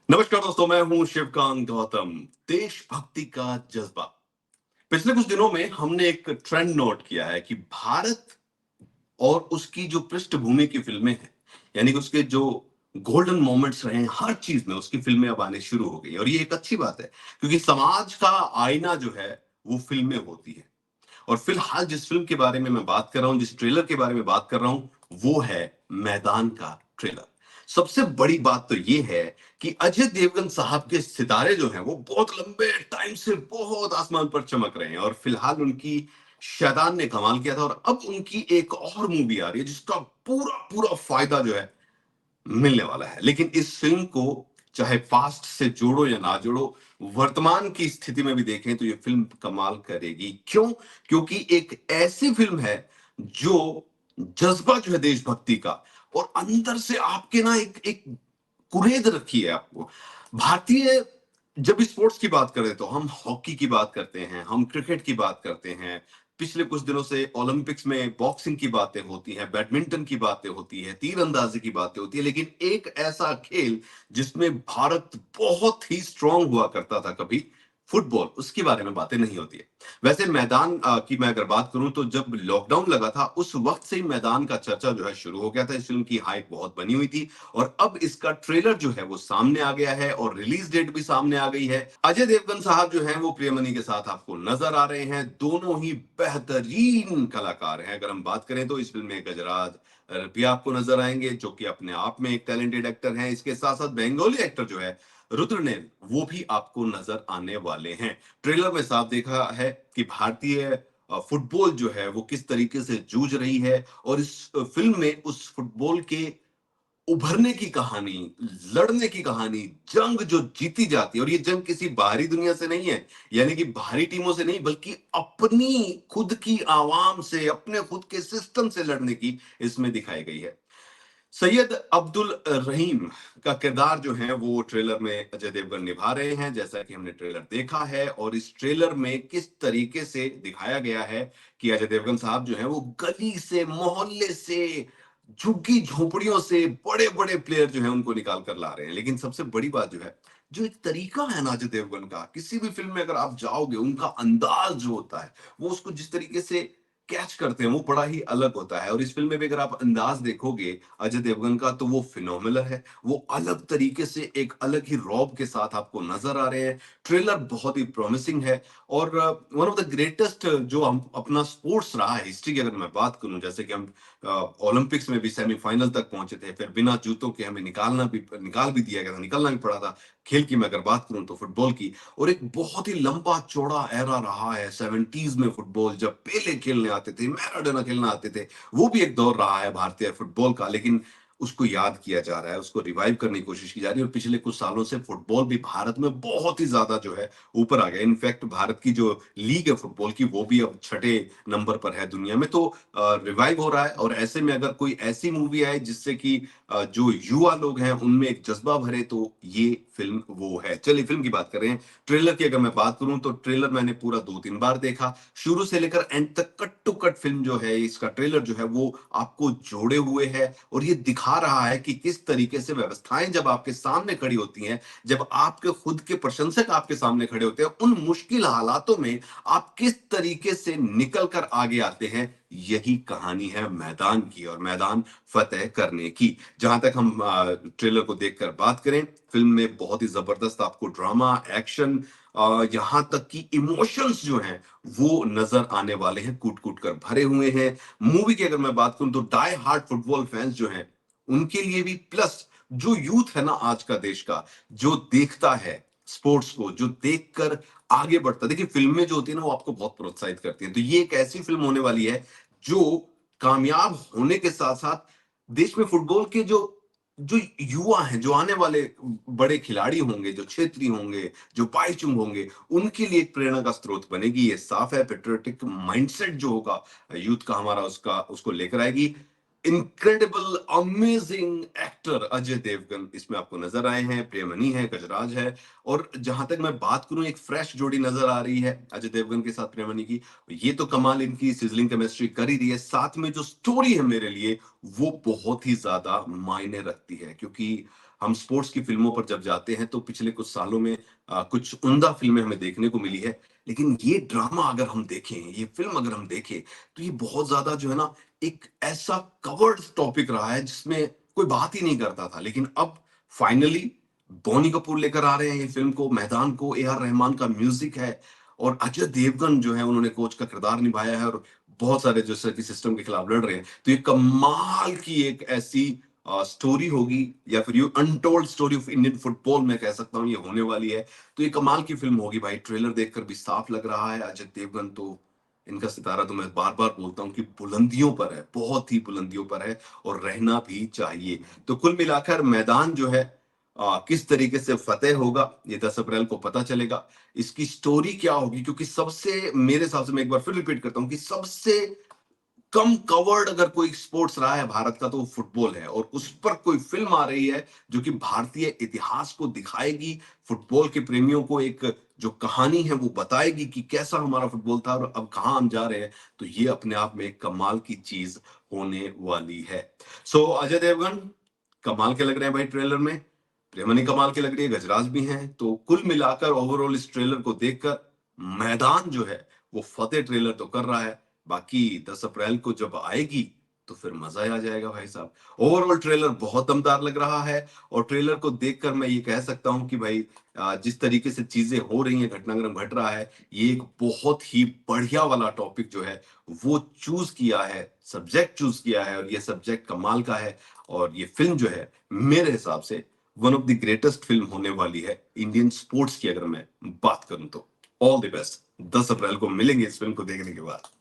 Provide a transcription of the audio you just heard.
नमस्कार दोस्तों, मैं हूं शिवकांत गौतम। देशभक्ति का जज्बा। पिछले कुछ दिनों में हमने एक ट्रेंड नोट किया है कि भारत और उसकी जो पृष्ठभूमि की फिल्में हैं, यानी कि उसके जो गोल्डन मोमेंट्स रहे हैं, हर चीज में उसकी फिल्में अब आने शुरू हो गई और ये एक अच्छी बात है, क्योंकि समाज का आईना जो है वो फिल्में होती है। और फिलहाल जिस फिल्म के बारे में मैं बात कर रहा हूं, जिस ट्रेलर के बारे में बात कर रहा हूं, वो है मैदान का ट्रेलर। सबसे बड़ी बात तो ये है कि अजय देवगन साहब के सितारे जो हैं वो बहुत लंबे टाइम से बहुत आसमान पर चमक रहे हैं और फिलहाल उनकी शैतान ने कमाल किया था और अब उनकी एक और मूवी आ रही है जिसका पूरा पूरा फायदा जो है मिलने वाला है। लेकिन इस फिल्म को चाहे पास्ट से जोड़ो या ना जोड़ो, वर्तमान की स्थिति में भी देखें तो ये फिल्म कमाल करेगी। क्यों? क्योंकि एक ऐसी फिल्म है जो जज्बा जो है देशभक्ति का और अंदर से आपके ना एक एक कुरेद रखी है आपको। भारतीय जब स्पोर्ट्स की बात करें तो हम हॉकी की बात करते हैं, हम क्रिकेट की बात करते हैं। पिछले कुछ दिनों से ओलंपिक्स में बॉक्सिंग की बातें होती हैं, बैडमिंटन की बातें होती है, तीरंदाजी की बातें होती है, लेकिन एक ऐसा खेल जिसमें भारत बहुत ही स्ट्रांग हुआ करता था कभी, फुटबॉल, उसके बारे में बातें नहीं होती है। वैसे मैदान की मैं अगर बात करूं तो जब लॉकडाउन लगा था उस वक्त से ही मैदान का चर्चा जो है शुरू हो गया था। इस फिल्म की हाइप बहुत बनी हुई थी और अब इसका ट्रेलर जो है वो सामने आ गया है और रिलीज डेट भी सामने आ गई है। अजय देवगन साहब जो हैं वो प्रियमनी के साथ आपको नजर आ रहे हैं। दोनों ही बेहतरीन कलाकार हैं। अगर हम बात करें तो इस फिल्म में गजराज भी आपको नजर आएंगे, जो कि अपने आप में एक टैलेंटेड एक्टर हैं। इसके साथ साथ बंगाली एक्टर जो है रुद्रनेल, वो भी आपको नजर आने वाले हैं। ट्रेलर में साफ देखा है कि भारतीय फुटबॉल जो है वो किस तरीके से जूझ रही है और इस फिल्म में उस फुटबॉल के उभरने की कहानी, लड़ने की कहानी, जंग जो जीती जाती है और ये जंग किसी बाहरी दुनिया से नहीं है, यानी कि बाहरी टीमों से नहीं, बल्कि अपनी खुद की आवाम से, अपने खुद के सिस्टम से लड़ने की इसमें दिखाई गई है। सैयद अब्दुल रहीम का किरदार जो है वो ट्रेलर में अजय देवगन निभा रहे हैं, जैसा कि हमने ट्रेलर देखा है। और इस ट्रेलर में किस तरीके से दिखाया गया है कि अजय देवगन साहब जो है वो गली से, मोहल्ले से, झुग्गी झोपड़ियों से बड़े बड़े प्लेयर जो है उनको निकाल कर ला रहे हैं। लेकिन सबसे बड़ी बात जो है, जो एक तरीका है ना अजय देवगन का, किसी भी फिल्म में अगर आप जाओगे, उनका अंदाज जो होता है, वो उसको जिस तरीके से कैच करते हैं वो बड़ा ही अलग होता है। और इस फिल्म में भी अगर आप अंदाज देखोगे अजय देवगन का, तो वो फिनोमिनल है। वो अलग तरीके से एक अलग ही रौब के साथ आपको नजर आ रहे हैं। ट्रेलर बहुत ही प्रॉमिसिंग है और वन ऑफ द ग्रेटेस्ट जो हम अपना स्पोर्ट्स रहा है हिस्ट्री की अगर मैं बात करूं, जैसे कि हम ओलंपिक्स में भी सेमीफाइनल तक पहुंचे थे, फिर बिना जूतों के हमें निकाल भी दिया गया था, निकलना भी पड़ा था। खेल की मैं अगर बात करूं तो फुटबॉल की, और एक बहुत ही लंबा चौड़ा एरा रहा है 70s में फुटबॉल, जब पेले खेलने आते थे, मैराडोना खेलने आते थे। वो भी एक दौर रहा है भारतीय फुटबॉल का, लेकिन उसको याद किया जा रहा है, उसको रिवाइव करने की कोशिश की जा रही है। और पिछले कुछ सालों से फुटबॉल भी भारत में बहुत ही ज्यादा जो है ऊपर आ गया। इनफैक्ट भारत की जो लीग है फुटबॉल की, वो भी अब छठे नंबर पर है दुनिया में। तो रिवाइव हो रहा है और ऐसे में अगर कोई ऐसी मूवी आए जिससे कि जो युवा लोग हैं उनमें एक जज्बा भरे, तो ये फिल्म वो है। चलिए फिल्म की बात कर रहे हैं। ट्रेलर की अगर मैं बात करूं तो ट्रेलर मैंने पूरा 2-3 बार देखा, शुरू से लेकर एंड तक कट टू कट फिल्म जो है, इसका ट्रेलर जो है वो आपको जोड़े हुए है और ये दिखा रहा है कि किस तरीके से व्यवस्थाएं जब आपके सामने खड़ी होती हैं, जब आपके खुद के प्रशंसक आपके सामने खड़े होते हैं, उन मुश्किल हालातों में आप किस तरीके से निकल कर आगे आते हैं। यही कहानी है मैदान की और मैदान फतेह करने की। जहां तक हम ट्रेलर को देखकर बात करें, फिल्म में बहुत ही जबरदस्त आपको ड्रामा, एक्शन, यहां तक कि इमोशंस जो हैं वो नजर आने वाले हैं, कूट कूट कर भरे हुए हैं। मूवी की अगर मैं बात करूं तो डाई हार्ड फुटबॉल फैंस जो हैं उनके लिए भी, प्लस जो यूथ है ना आज का देश का, जो देखता है स्पोर्ट्स को, जो देखकर आगे बढ़ता है, देखिए फिल्में जो होती है ना वो आपको बहुत प्रोत्साहित करती हैं। तो ये एक ऐसी फिल्म होने वाली है जो कामयाब होने के साथ साथ देश में फुटबॉल के जो जो युवा हैं, जो आने वाले बड़े खिलाड़ी होंगे, जो क्षेत्रीय होंगे, जो बाईचुंग होंगे, उनके लिए एक प्रेरणा का स्रोत बनेगी। ये साफ है। पेट्रियोटिक माइंडसेट जो होगा यूथ का हमारा, उसका उसको लेकर आएगी। Incredible amazing actor Ajay Devgan इसमें आपको नजर आए हैं, प्रियमनी है, गजराज है। और जहां तक मैं बात करूं, एक फ्रेश जोड़ी नजर आ रही है अजय देवगन के साथ प्रियमनी की। ये तो कमाल इनकी सिजलिंग केमिस्ट्री कर ही रही है। साथ में जो स्टोरी है मेरे लिए वो बहुत ही ज्यादा मायने रखती है, क्योंकि हम स्पोर्ट्स की फिल्मों पर जब जाते हैं तो पिछले कुछ सालों में कुछ उम्दा फिल्में हमें देखने को मिली है, लेकिन ये ड्रामा अगर हम देखें, ये फिल्म अगर हम देखें, तो ये बहुत ज्यादा जो है ना, एक ऐसा कवर्ड टॉपिक रहा है जिसमें कोई बात ही नहीं करता था, लेकिन अब फाइनली बोनी कपूर लेकर आ रहे हैं ये फिल्म को, मैदान को, ए आर रहमान का म्यूजिक है, और अजय देवगन जो है उन्होंने कोच का किरदार निभाया है, और बहुत सारे जो कि सिस्टम के खिलाफ लड़ रहे हैं। तो ये कमाल की एक ऐसी स्टोरी होगी, या फिर ये untold story of Indian football मैं कह सकता हूँ, ये होने वाली है। तो ये कमाल की फिल्म होगी भाई, ट्रेलर देखकर भी साफ लग रहा है। अजय देवगन तो, इनका सितारा तो मैं बार बार बोलता हूँ कि बुलंदियों पर है, बहुत ही बुलंदियों पर है, और रहना भी चाहिए। तो कुल मिलाकर मैदान जो है किस तरीके से फतेह होगा, ये 10 अप्रैल को पता चलेगा। इसकी स्टोरी क्या होगी, क्योंकि सबसे, मेरे हिसाब से, मैं एक बार फिर रिपीट करता हूँ कि सबसे कम कवर्ड अगर कोई स्पोर्ट्स रहा है भारत का तो वो फुटबॉल है, और उस पर कोई फिल्म आ रही है जो कि भारतीय इतिहास को दिखाएगी, फुटबॉल के प्रेमियों को एक जो कहानी है वो बताएगी कि कैसा हमारा फुटबॉल था और अब कहां हम जा रहे हैं। तो ये अपने आप में एक कमाल की चीज होने वाली है। सो अजय देवगन कमाल के लग रहे हैं भाई ट्रेलर में, प्रेमनी कमाल की लग रही है, गजराज भी हैं। तो कुल मिलाकर ओवरऑल इस ट्रेलर को देखकर मैदान जो है वो फतेह ट्रेलर तो कर रहा है, बाकी 10 अप्रैल को जब आएगी तो फिर मजा ही आ जाएगा भाई साहब। ओवरऑल ट्रेलर बहुत दमदार लग रहा है, और ट्रेलर को देखकर मैं ये कह सकता हूं कि भाई जिस तरीके से चीजें हो रही हैं, घटनाक्रम घट रहा है, ये एक बहुत ही बढ़िया वाला टॉपिक जो है वो चूज किया है, सब्जेक्ट चूज किया है, और ये सब्जेक्ट कमाल का है। और ये फिल्म जो है मेरे हिसाब से one of the greatest film होने वाली है इंडियन स्पोर्ट्स की, अगर मैं बात करूं तो। ऑल द बेस्ट, 10 अप्रैल को मिलेंगे इस फिल्म को देखने के बाद।